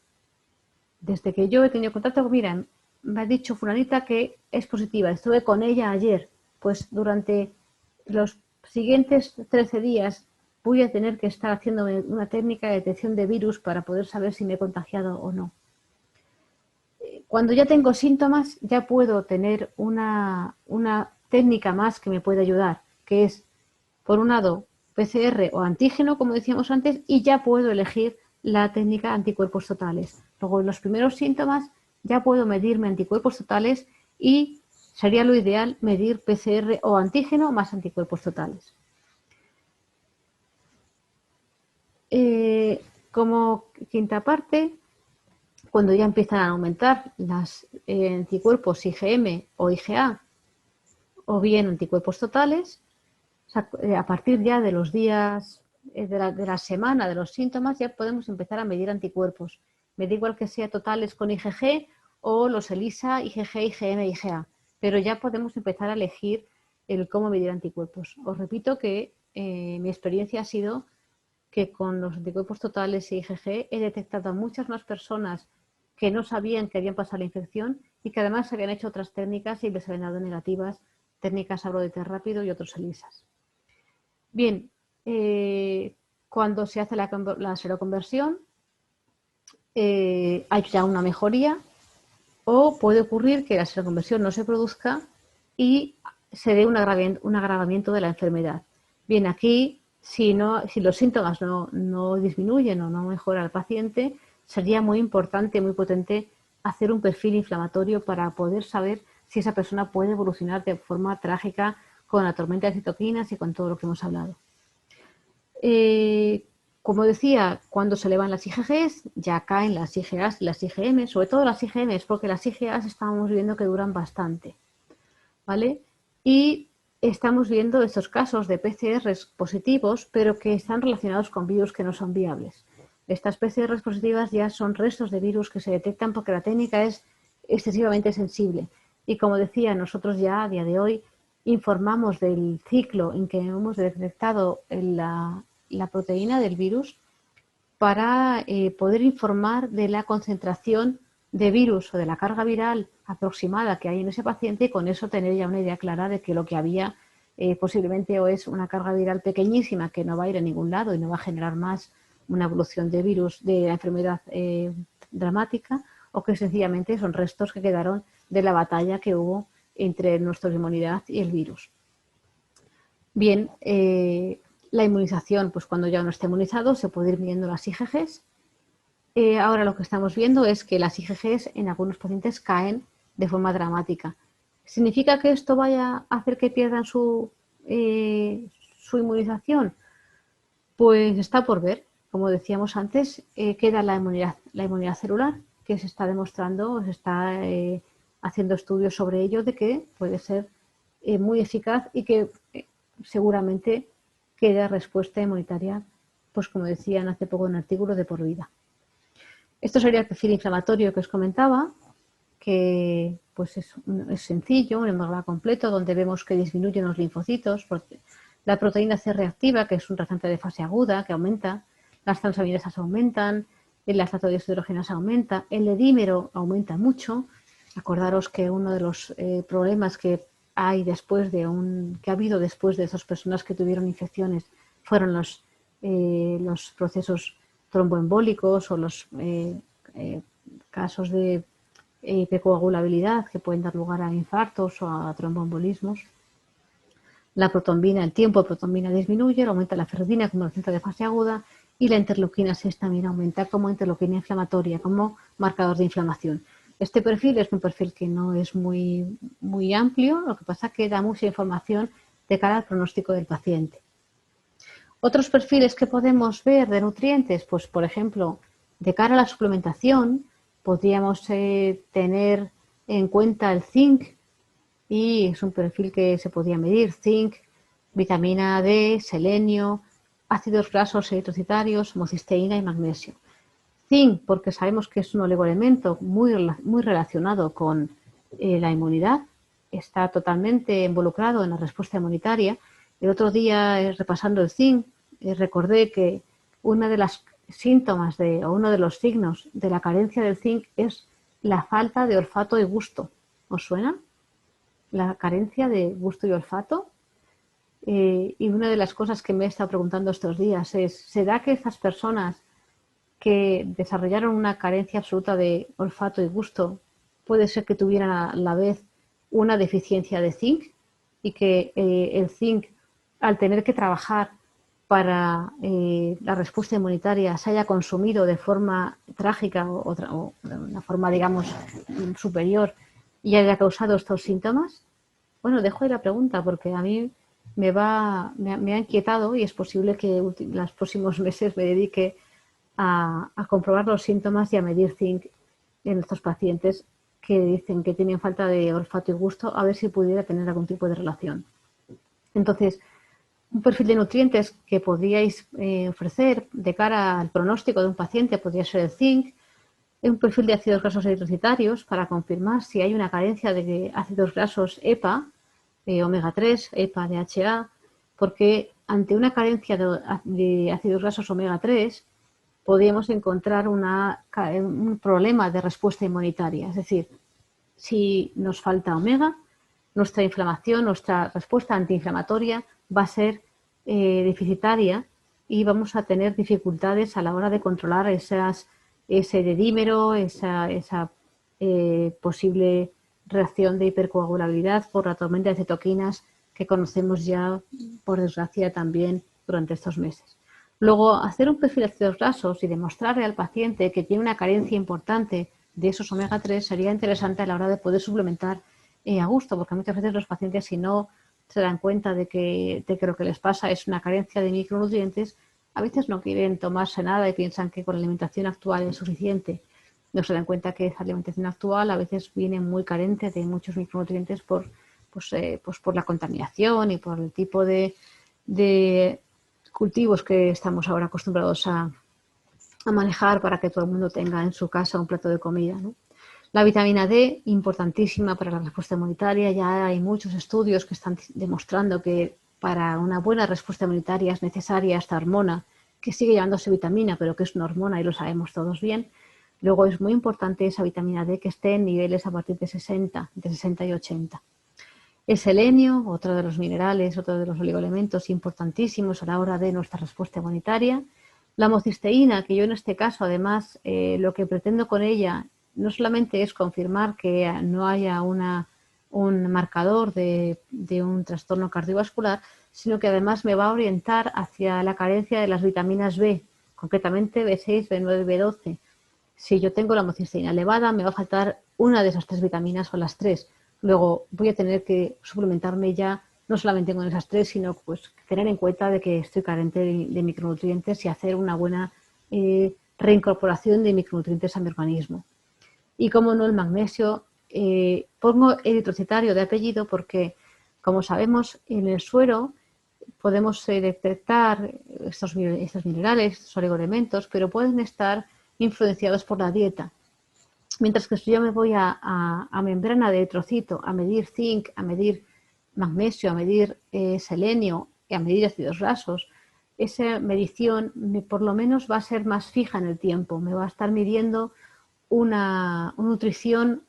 Desde que yo he tenido contacto, mira, me ha dicho fulanita que es positiva, estuve con ella ayer, pues durante los siguientes 13 días voy a tener que estar haciendo una técnica de detección de virus para poder saber si me he contagiado o no. Cuando ya tengo síntomas, ya puedo tener una técnica más que me puede ayudar, que es, por un lado, PCR o antígeno, como decíamos antes, y ya puedo elegir la técnica anticuerpos totales. Luego, en los primeros síntomas, ya puedo medirme anticuerpos totales y sería lo ideal medir PCR o antígeno más anticuerpos totales. Como quinta parte, cuando ya empiezan a aumentar los anticuerpos IgM o IgA o bien anticuerpos totales, o sea, a partir ya de los días de la semana de los síntomas ya podemos empezar a medir anticuerpos. Me da igual que sea totales con IgG o los ELISA, IgG, IgM, IgA, pero ya podemos empezar a elegir el cómo medir anticuerpos. Os repito que mi experiencia ha sido que con los anticuerpos totales e IgG he detectado a muchas más personas que no sabían que habían pasado la infección y que además se habían hecho otras técnicas y les habían dado negativas, técnicas hablo de test rápido y otros ELISAs. Bien, cuando se hace la seroconversión, hay ya una mejoría, o puede ocurrir que la seroconversión no se produzca y se dé un agravamiento de la enfermedad. Bien, aquí, si los síntomas no disminuyen o no mejora el paciente, sería muy importante, muy potente hacer un perfil inflamatorio para poder saber si esa persona puede evolucionar de forma trágica con la tormenta de citoquinas y con todo lo que hemos hablado. Como decía, cuando se elevan las IgGs, ya caen las IgAs y las IgM, sobre todo las IgMs, porque las IgAs estamos viendo que duran bastante, ¿vale? Y estamos viendo estos casos de PCRs positivos, pero que están relacionados con virus que no son viables. Estas PCRs positivas ya son restos de virus que se detectan porque la técnica es excesivamente sensible. Y como decía, nosotros ya a día de hoy informamos del ciclo en que hemos detectado la proteína del virus para poder informar de la concentración de virus o de la carga viral aproximada que hay en ese paciente y con eso tener ya una idea clara de que lo que había posiblemente o es una carga viral pequeñísima que no va a ir a ningún lado y no va a generar más una evolución de virus de la enfermedad dramática, o que sencillamente son restos que quedaron de la batalla que hubo entre nuestra inmunidad y el virus. Bien, la inmunización, pues cuando ya uno está inmunizado se puede ir midiendo las IgGs. Ahora lo que estamos viendo es que las IgGs en algunos pacientes caen de forma dramática. ¿Significa que esto vaya a hacer que pierdan su inmunización? Pues está por ver. Como decíamos antes, queda la inmunidad celular, que se está demostrando, se está haciendo estudios sobre ello, de que puede ser muy eficaz y que seguramente queda respuesta inmunitaria, pues como decían hace poco en un artículo, de por vida. Esto sería el perfil inflamatorio que os comentaba, que pues es sencillo, un hemograma completo, donde vemos que disminuyen los linfocitos, la proteína C reactiva, que es un reactante de fase aguda, que aumenta, las transaminasas aumentan, el lactato de hidrogenas aumenta, el edímero aumenta mucho. Acordaros que uno de los problemas que hay que ha habido después de esas personas que tuvieron infecciones fueron los procesos tromboembólicos o los casos de hipercoagulabilidad que pueden dar lugar a infartos o a tromboembolismos. La protombina, el tiempo de protombina disminuye, aumenta la ferritina como reactante de fase aguda y la interleuquina 6 también aumenta como interleuquina inflamatoria, como marcador de inflamación. Este perfil es un perfil que no es muy, muy amplio, lo que pasa es que da mucha información de cara al pronóstico del paciente. Otros perfiles que podemos ver de nutrientes, pues por ejemplo, de cara a la suplementación, podríamos tener en cuenta el zinc, y es un perfil que se podía medir: zinc, vitamina D, selenio, ácidos grasos eritrocitarios, homocisteína y magnesio. Zinc, porque sabemos que es un oligoelemento muy relacionado con la inmunidad, está totalmente involucrado en la respuesta inmunitaria. El otro día, repasando el zinc, recordé que uno de los síntomas o uno de los signos de la carencia del zinc es la falta de olfato y gusto. ¿Os suena? La carencia de gusto y olfato. Y una de las cosas que me he estado preguntando estos días es: ¿será que estas personas que desarrollaron una carencia absoluta de olfato y gusto puede ser que tuvieran a la vez una deficiencia de zinc, y que el zinc, al tener que trabajar para la respuesta inmunitaria, se haya consumido de forma trágica o de una forma, digamos, superior, y haya causado estos síntomas? Bueno, dejo ahí la pregunta porque a mí me ha inquietado, y es posible que en los próximos meses me dedique a comprobar los síntomas y a medir zinc en estos pacientes que dicen que tienen falta de olfato y gusto, a ver si pudiera tener algún tipo de relación. Entonces, un perfil de nutrientes que podríais ofrecer de cara al pronóstico de un paciente podría ser el zinc, un perfil de ácidos grasos eritrocitarios para confirmar si hay una carencia de ácidos grasos EPA, omega 3, EPA, DHA, porque ante una carencia de ácidos grasos omega 3 podríamos encontrar un problema de respuesta inmunitaria. Es decir, si nos falta omega, nuestra inflamación, nuestra respuesta antiinflamatoria va a ser deficitaria y vamos a tener dificultades a la hora de controlar esas ese dedímero, esa posible reacción de hipercoagulabilidad por la tormenta de citoquinas que conocemos ya, por desgracia, también durante estos meses. Luego, hacer un perfil de ácidos grasos y demostrarle al paciente que tiene una carencia importante de esos omega 3 sería interesante a la hora de poder suplementar a gusto, porque muchas veces los pacientes, si no se dan cuenta de que lo que les pasa es una carencia de micronutrientes, a veces no quieren tomarse nada y piensan que con la alimentación actual es suficiente. No se dan cuenta que esa alimentación actual a veces viene muy carente de muchos micronutrientes por la contaminación y por el tipo de cultivos que estamos ahora acostumbrados a manejar para que todo el mundo tenga en su casa un plato de comida, ¿no? La vitamina D, importantísima para la respuesta inmunitaria. Ya hay muchos estudios que están demostrando que para una buena respuesta inmunitaria es necesaria esta hormona, que sigue llamándose vitamina, pero que es una hormona y lo sabemos todos bien. Luego es muy importante esa vitamina D que esté en niveles a partir de 60 y 80. El selenio, otro de los minerales, otro de los oligoelementos importantísimos a la hora de nuestra respuesta inmunitaria. La homocisteína, que yo en este caso, además, lo que pretendo con ella no solamente es confirmar que no haya un marcador de un trastorno cardiovascular, sino que además me va a orientar hacia la carencia de las vitaminas B, concretamente B6, B9, B12. Si yo tengo la homocisteína elevada, me va a faltar una de esas tres vitaminas o las tres. Luego voy a tener que suplementarme ya no solamente con esas tres, sino pues tener en cuenta de que estoy carente de micronutrientes y hacer una buena reincorporación de micronutrientes a mi organismo. Y como no, el magnesio, pongo eritrocitario de apellido porque, como sabemos, en el suero podemos detectar estos minerales, estos oligoelementos, pero pueden estar influenciados por la dieta. Mientras que si yo me voy a membrana de eritrocito a medir zinc, a medir magnesio, a medir selenio y a medir ácidos grasos, esa medición por lo menos va a ser más fija en el tiempo. Me va a estar midiendo una nutrición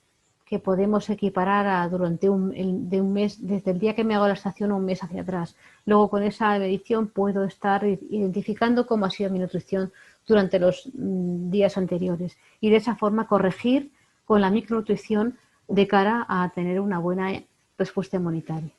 que podemos equiparar durante de un mes, desde el día que me hago la estación a un mes hacia atrás. Luego con esa medición puedo estar identificando cómo ha sido mi nutrición durante los días anteriores y de esa forma corregir con la micronutrición de cara a tener una buena respuesta inmunitaria.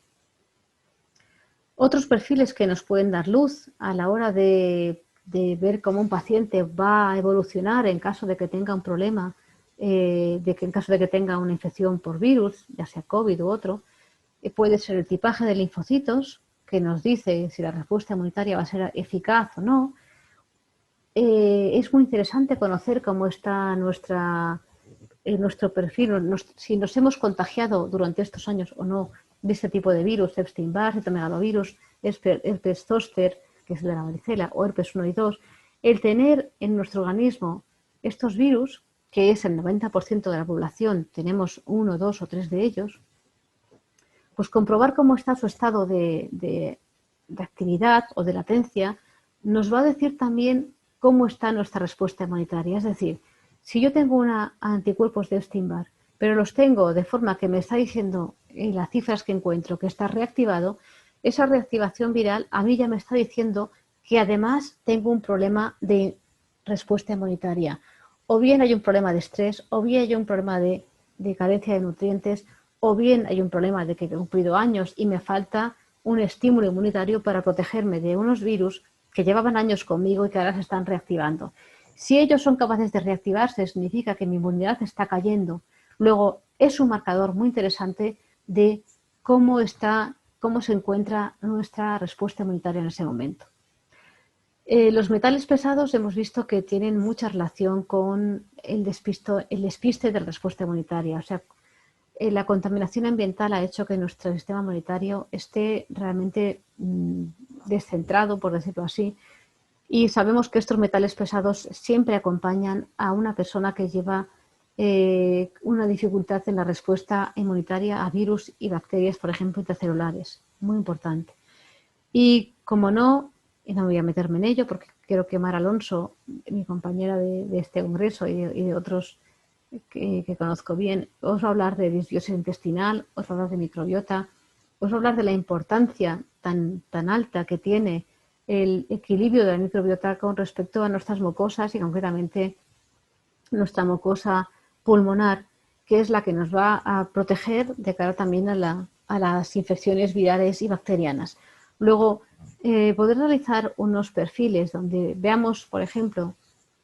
Otros perfiles que nos pueden dar luz a la hora de ver cómo un paciente va a evolucionar en caso de que tenga un problema, en caso de que tenga una infección por virus, ya sea COVID u otro, puede ser el tipaje de linfocitos, que nos dice si la respuesta inmunitaria va a ser eficaz o no. Es muy interesante conocer cómo está nuestro perfil, si nos hemos contagiado durante estos años o no de este tipo de virus, Epstein-Barr, citomegalovirus, herpes zóster, que es el de la varicela, o herpes 1 y 2, el tener en nuestro organismo estos virus, que es el 90% de la población, tenemos 1, 2 o 3 de ellos, pues comprobar cómo está su estado de actividad o de latencia nos va a decir también cómo está nuestra respuesta inmunitaria. Es decir, si yo tengo anticuerpos de Epstein-Barr, pero los tengo de forma que me está diciendo en las cifras que encuentro que está reactivado, esa reactivación viral a mí ya me está diciendo que además tengo un problema de respuesta inmunitaria. O bien hay un problema de estrés, o bien hay un problema de carencia de nutrientes, o bien hay un problema de que he cumplido años y me falta un estímulo inmunitario para protegerme de unos virus que llevaban años conmigo y que ahora se están reactivando. Si ellos son capaces de reactivarse, significa que mi inmunidad está cayendo. Luego, es un marcador muy interesante de cómo se encuentra nuestra respuesta inmunitaria en ese momento. Los metales pesados hemos visto que tienen mucha relación con el despiste de la respuesta inmunitaria. O sea, la contaminación ambiental ha hecho que nuestro sistema inmunitario esté realmente descentrado, por decirlo así, y sabemos que estos metales pesados siempre acompañan a una persona que lleva una dificultad en la respuesta inmunitaria a virus y bacterias, por ejemplo, intracelulares. Muy importante. Y como no me voy a meterme en ello porque quiero que Mar Alonso, mi compañera de este congreso y de otros que conozco bien, os va a hablar de disbiosis intestinal, os va a hablar de microbiota, os va a hablar de la importancia tan alta que tiene el equilibrio de la microbiota con respecto a nuestras mucosas y concretamente nuestra mucosa pulmonar, que es la que nos va a proteger de cara también a las infecciones virales y bacterianas. Luego, poder realizar unos perfiles donde veamos, por ejemplo,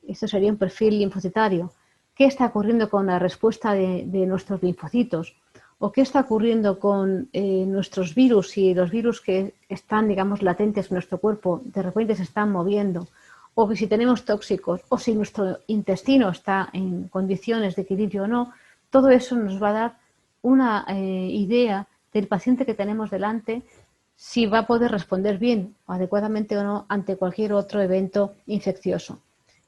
esto sería un perfil linfocitario, qué está ocurriendo con la respuesta de nuestros linfocitos o qué está ocurriendo con nuestros virus, y los virus que están, digamos, latentes en nuestro cuerpo de repente se están moviendo, o que si tenemos tóxicos, o si nuestro intestino está en condiciones de equilibrio o no. Todo eso nos va a dar una idea del paciente que tenemos delante, si va a poder responder bien o adecuadamente o no ante cualquier otro evento infeccioso.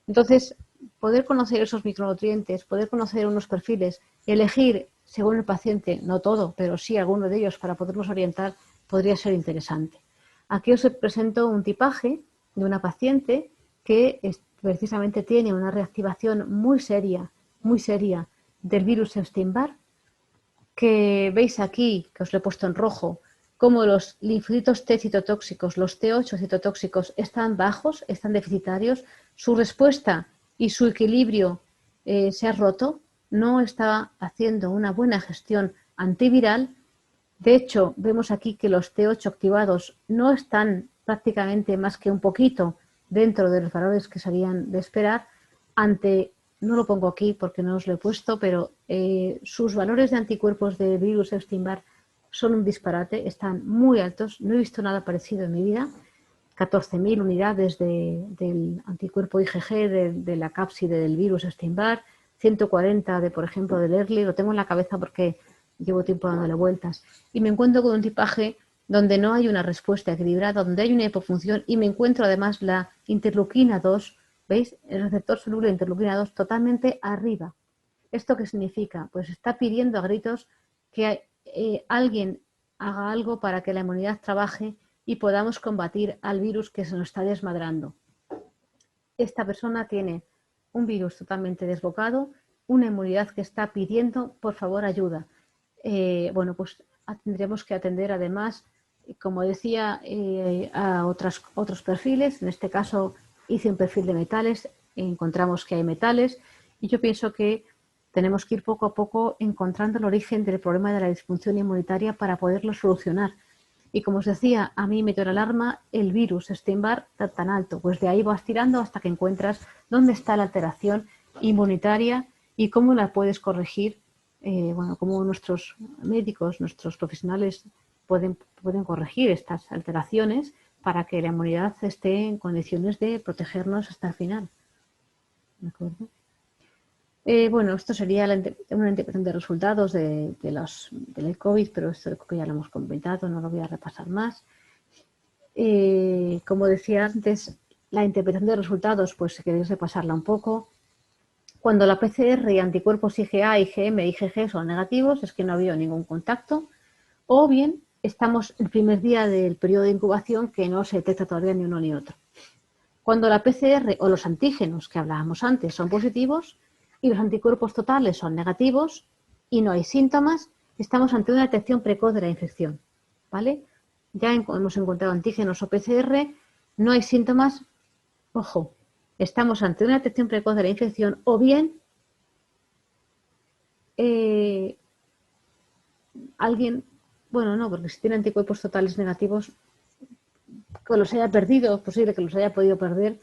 Entonces, poder conocer esos micronutrientes, poder conocer unos perfiles, elegir según el paciente, no todo, pero sí alguno de ellos para podernos orientar, podría ser interesante. Aquí os presento un tipaje de una paciente que precisamente tiene una reactivación muy seria del virus Epstein-Barr, que veis aquí, que os lo he puesto en rojo, como los linfocitos T citotóxicos, los T8 citotóxicos, están bajos, están deficitarios, su respuesta y su equilibrio se ha roto, no está haciendo una buena gestión antiviral. De hecho, vemos aquí que los T8 activados no están prácticamente más que un poquito dentro de los valores que serían de esperar ante, no lo pongo aquí porque no os lo he puesto, pero sus valores de anticuerpos de virus Epstein-Barr son un disparate, están muy altos, no he visto nada parecido en mi vida. 14.000 unidades del anticuerpo IgG de la cápside del virus Epstein-Barr, 140 de, por ejemplo, del Ehrlich, lo tengo en la cabeza porque llevo tiempo dándole vueltas, y me encuentro con un tipaje donde no hay una respuesta equilibrada, donde hay una hipofunción, y me encuentro además la interleuquina 2, ¿veis? El receptor soluble de interleuquina 2 totalmente arriba. ¿Esto qué significa? Pues está pidiendo a gritos que alguien haga algo para que la inmunidad trabaje y podamos combatir al virus que se nos está desmadrando. Esta persona tiene un virus totalmente desbocado, una inmunidad que está pidiendo, por favor, ayuda. Bueno, pues tendremos que atender además, como decía, a otros perfiles. En este caso hice un perfil de metales, encontramos que hay metales, y yo pienso que tenemos que ir poco a poco encontrando el origen del problema de la disfunción inmunitaria para poderlo solucionar. Y como os decía, a mí me dio la alarma el virus Epstein-Barr tan alto. Pues de ahí vas tirando hasta que encuentras dónde está la alteración inmunitaria y cómo la puedes corregir. Bueno, cómo nuestros médicos, nuestros profesionales pueden corregir estas alteraciones para que la inmunidad esté en condiciones de protegernos hasta el final. ¿De acuerdo? Bueno, esto sería una interpretación de resultados del COVID, pero esto creo que ya lo hemos comentado, no lo voy a repasar más. Como decía antes, la interpretación de resultados, pues si queréis repasarla un poco. Cuando la PCR y anticuerpos IgA, IgM e IgG son negativos, es que no ha habido ningún contacto, o bien estamos el primer día del periodo de incubación que no se detecta todavía ni uno ni otro. Cuando la PCR o los antígenos que hablábamos antes son positivos y los anticuerpos totales son negativos y no hay síntomas, estamos ante una detección precoz de la infección, ¿vale? Ya hemos encontrado antígenos o PCR, no hay síntomas, ojo, estamos ante una detección precoz de la infección, o bien alguien, bueno, no, porque si tiene anticuerpos totales negativos, que los haya perdido, es posible que los haya podido perder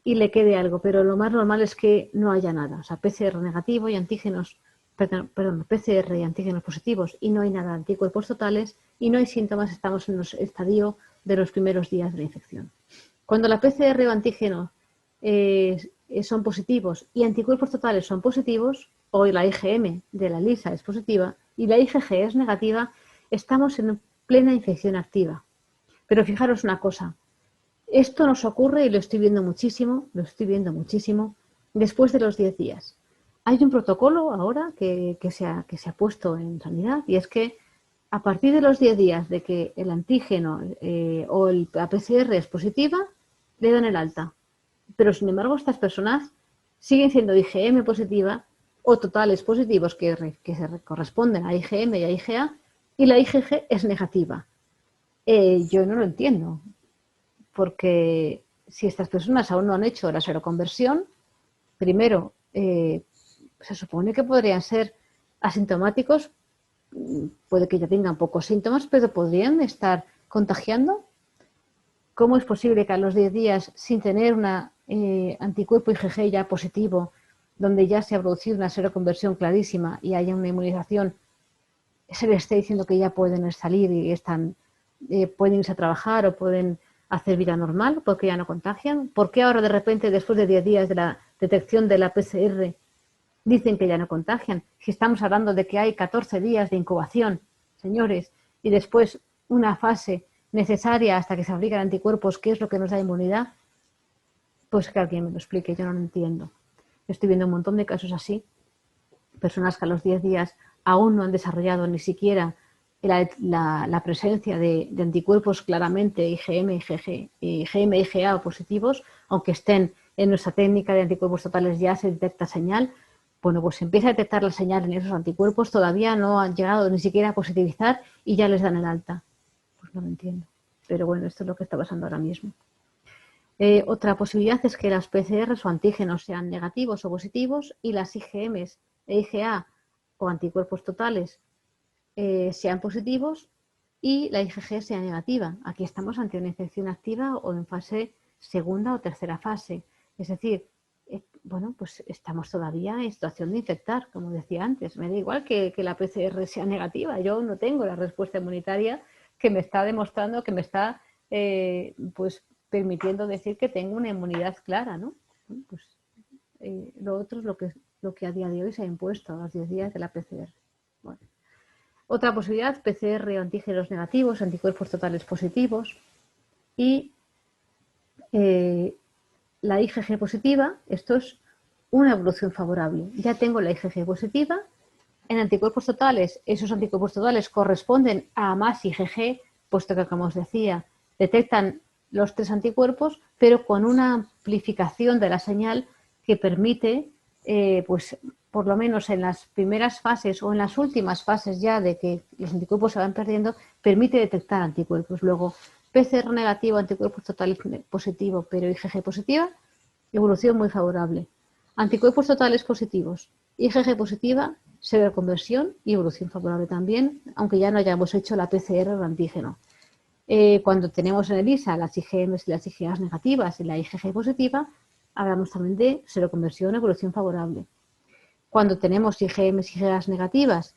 y le quede algo, pero lo más normal es que no haya nada. O sea, PCR negativo y antígenos, perdón, PCR y antígenos positivos y no hay nada, anticuerpos totales y no hay síntomas, estamos en el estadio de los primeros días de la infección. Cuando la PCR o antígenos son positivos y anticuerpos totales son positivos, o la IgM de la ELISA es positiva y la IgG es negativa, estamos en plena infección activa. Pero fijaros una cosa, esto nos ocurre, y lo estoy viendo muchísimo, después de los 10 días. Hay un protocolo ahora que se ha puesto en sanidad, y es que a partir de los 10 días de que el antígeno o la PCR es positiva, le dan el alta. Pero sin embargo estas personas siguen siendo IgM positiva o totales positivos que se corresponden a IgM y a IgA, y la IgG es negativa. Yo no lo entiendo, porque si estas personas aún no han hecho la seroconversión, primero, se supone que podrían ser asintomáticos, puede que ya tengan pocos síntomas, pero podrían estar contagiando. ¿Cómo es posible que a los 10 días, sin tener una anticuerpo IgG ya positivo, donde ya se ha producido una seroconversión clarísima y haya una inmunización, se les esté diciendo que ya pueden salir y pueden irse a trabajar o pueden hacer vida normal porque ya no contagian? ¿Por qué ahora de repente, después de 10 días de la detección de la PCR, dicen que ya no contagian? Si estamos hablando de que hay 14 días de incubación, señores, y después una fase necesaria hasta que se fabrican anticuerpos, ¿qué es lo que nos da inmunidad? Pues que alguien me lo explique, yo no lo entiendo. Estoy viendo un montón de casos así, personas que a los 10 días aún no han desarrollado ni siquiera la presencia de anticuerpos claramente IgM, IgA positivos, aunque estén en nuestra técnica de anticuerpos totales ya se detecta señal. Bueno, pues se empieza a detectar la señal en esos anticuerpos, todavía no han llegado ni siquiera a positivizar y ya les dan el alta. Pues no lo entiendo. Pero bueno, esto es lo que está pasando ahora mismo. Otra posibilidad es que las PCRs o antígenos sean negativos o positivos y las IgMs e IgA o anticuerpos totales sean positivos y la IgG sea negativa. Aquí estamos ante una infección activa o en fase segunda o tercera fase. Es decir, bueno, pues estamos todavía en situación de infectar, como decía antes. Me da igual que la PCR sea negativa. Yo no tengo la respuesta inmunitaria que me está demostrando, que me está pues permitiendo decir que tengo una inmunidad clara, ¿no? Pues lo otro es lo que a día de hoy se ha impuesto a los 10 días de la PCR. Bueno. Otra posibilidad, PCR o antígenos negativos, anticuerpos totales positivos y la IgG positiva. Esto es una evolución favorable. Ya tengo la IgG positiva. En anticuerpos totales, esos anticuerpos totales corresponden a más IgG, puesto que, como os decía, detectan los 3 anticuerpos, pero con una amplificación de la señal que permite, pues por lo menos en las primeras fases o en las últimas fases ya de que los anticuerpos se van perdiendo, permite detectar anticuerpos. Luego, PCR negativo, anticuerpos totales positivo, pero IgG positiva, evolución muy favorable. Anticuerpos totales positivos, IgG positiva, seroconversión y evolución favorable también, aunque ya no hayamos hecho la PCR o el antígeno. Cuando tenemos en ELISA las IgMs y las IgAs negativas y la IgG positiva, hablamos también de seroconversión, evolución favorable. Cuando tenemos IgMs y IgAs negativas,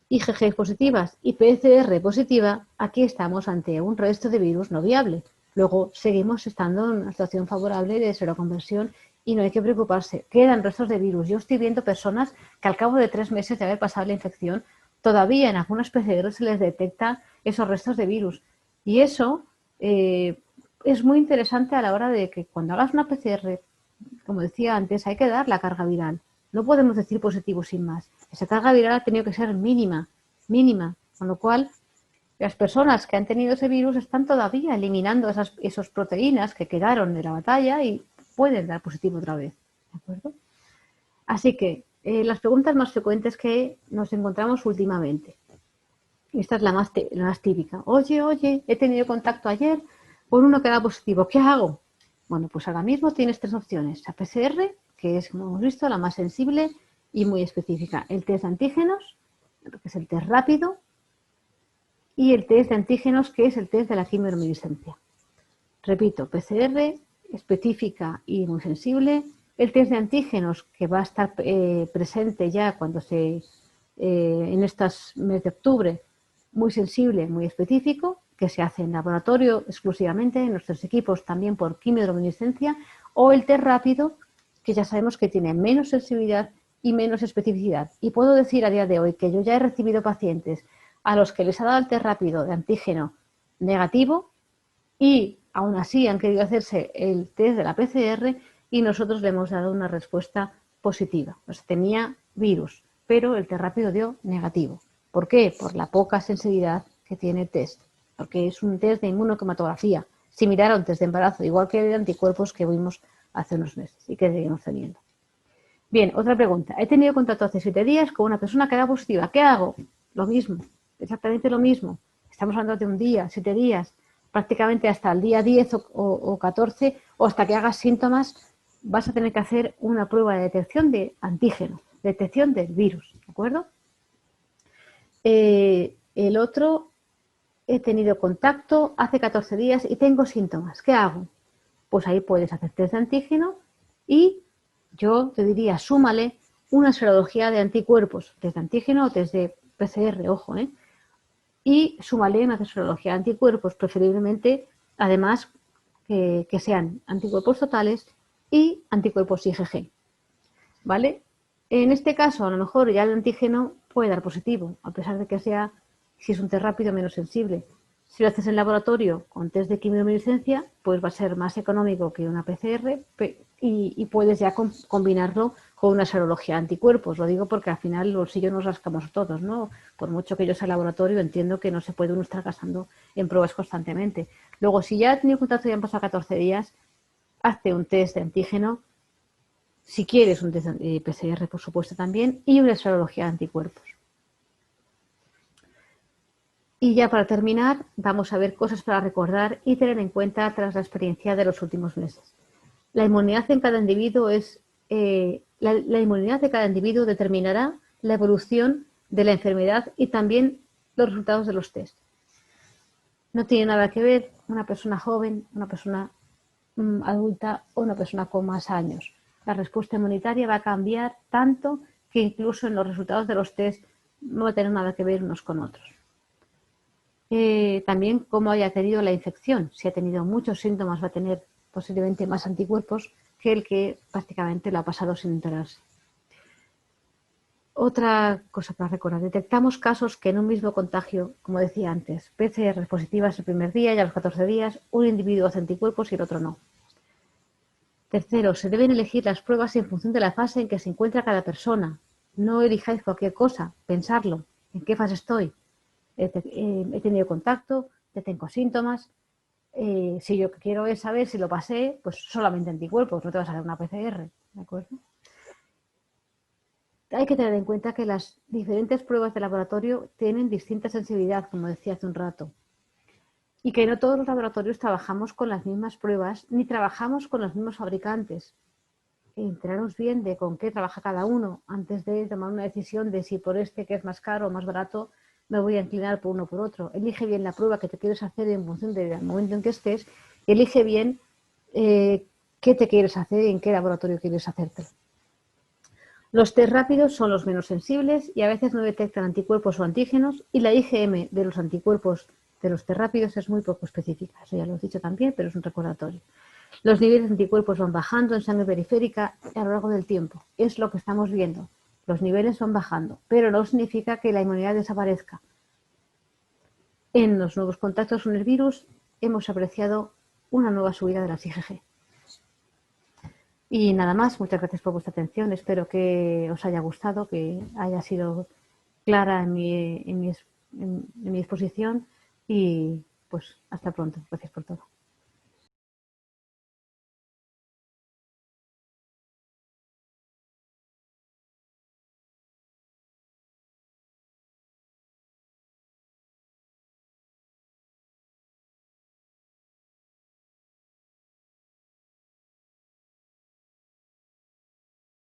IgG positivas y PCR positiva, aquí estamos ante un resto de virus no viable. Luego seguimos estando en una situación favorable de seroconversión y no hay que preocuparse. Quedan restos de virus. Yo estoy viendo personas que al cabo de 3 meses de haber pasado la infección, todavía en algunas PCR se les detecta esos restos de virus. Y eso es muy interesante a la hora de que cuando hagas una PCR, como decía antes, hay que dar la carga viral. No podemos decir positivo sin más. Esa carga viral ha tenido que ser mínima, con lo cual las personas que han tenido ese virus están todavía eliminando esas proteínas que quedaron de la batalla y pueden dar positivo otra vez. ¿De acuerdo? Así que las preguntas más frecuentes que nos encontramos últimamente. Esta es la más típica. Oye, he tenido contacto ayer con uno que da positivo. ¿Qué hago? Bueno, pues ahora mismo tienes 3 opciones. La PCR, que es, como hemos visto, la más sensible y muy específica. El test de antígenos, que es el test rápido, y el test de antígenos, que es el test de la quimioluminiscencia. Repito, PCR específica y muy sensible. El test de antígenos, que va a estar presente ya cuando en estos meses de octubre, muy sensible, muy específico, que se hace en laboratorio exclusivamente, en nuestros equipos también por quimioluminiscencia, o el test rápido, que ya sabemos que tiene menos sensibilidad y menos especificidad. Y puedo decir a día de hoy que yo ya he recibido pacientes a los que les ha dado el test rápido de antígeno negativo y aún así han querido hacerse el test de la PCR y nosotros le hemos dado una respuesta positiva. O sea, tenía virus, pero el test rápido dio negativo. ¿Por qué? Por la poca sensibilidad que tiene el test, porque es un test de inmunocromatografía, similar a un test de embarazo, igual que el de anticuerpos que vimos hace unos meses y que seguimos teniendo. Bien, otra pregunta. He tenido contacto hace 7 días con una persona que era positiva. ¿Qué hago? Lo mismo, exactamente lo mismo. Estamos hablando de un día, 7 días, prácticamente hasta el día 10 o 14, o hasta que hagas síntomas vas a tener que hacer una prueba de detección de antígeno, detección del virus, ¿de acuerdo? El otro, he tenido contacto hace 14 días y tengo síntomas. ¿Qué hago? Pues ahí puedes hacer test de antígeno y yo te diría, súmale una serología de anticuerpos, test de antígeno o test de PCR, ojo, y súmale una serología de anticuerpos, preferiblemente, además, que sean anticuerpos totales y anticuerpos IgG, ¿vale? En este caso, a lo mejor ya el antígeno puede dar positivo, a pesar de que sea, si es un test rápido, menos sensible. Si lo haces en laboratorio con test de quimioluminiscencia, pues va a ser más económico que una PCR y puedes ya combinarlo con una serología de anticuerpos. Lo digo porque al final el bolsillo nos rascamos todos, ¿no? Por mucho que yo sea laboratorio, entiendo que no se puede uno estar gastando en pruebas constantemente. Luego, si ya has tenido contacto y han pasado 14 días, hazte un test de antígeno. Si quieres un test de PCR, por supuesto, también, y una serología de anticuerpos. Y ya para terminar, vamos a ver cosas para recordar y tener en cuenta tras la experiencia de los últimos meses. La inmunidad en cada individuo la inmunidad de cada individuo determinará la evolución de la enfermedad y también los resultados de los test. No tiene nada que ver una persona joven, una persona adulta o una persona con más años. La respuesta inmunitaria va a cambiar tanto que incluso en los resultados de los test no va a tener nada que ver unos con otros. También cómo haya tenido la infección. Si ha tenido muchos síntomas va a tener posiblemente más anticuerpos que el que prácticamente lo ha pasado sin enterarse. Otra cosa para recordar, detectamos casos que en un mismo contagio, como decía antes, PCR positivas el primer día y a los 14 días un individuo hace anticuerpos y el otro no. Tercero, se deben elegir las pruebas en función de la fase en que se encuentra cada persona. No elijáis cualquier cosa, pensarlo. ¿En qué fase estoy? He tenido contacto, ya tengo síntomas. Si yo quiero es saber si lo pasé, pues solamente anticuerpos, no te vas a hacer una PCR, ¿de acuerdo? Hay que tener en cuenta que las diferentes pruebas de laboratorio tienen distinta sensibilidad, como decía hace un rato, y que no todos los laboratorios trabajamos con las mismas pruebas ni trabajamos con los mismos fabricantes. Enteraros bien de con qué trabaja cada uno antes de tomar una decisión de si por este que es más caro o más barato me voy a inclinar por uno o por otro. Elige bien la prueba que te quieres hacer en función del momento en que estés y elige bien qué te quieres hacer y en qué laboratorio quieres hacértelo. Los test rápidos son los menos sensibles y a veces no detectan anticuerpos o antígenos y la IgM de los anticuerpos de los test rápidos es muy poco específica. Eso ya lo he dicho también, pero es un recordatorio. Los niveles de anticuerpos van bajando en sangre periférica a lo largo del tiempo. Es lo que estamos viendo. Los niveles van bajando, pero no significa que la inmunidad desaparezca. En los nuevos contactos con el virus hemos apreciado una nueva subida de las IgG. Y nada más, muchas gracias por vuestra atención. Espero que os haya gustado, que haya sido clara en mi exposición y pues hasta pronto. Gracias por todo.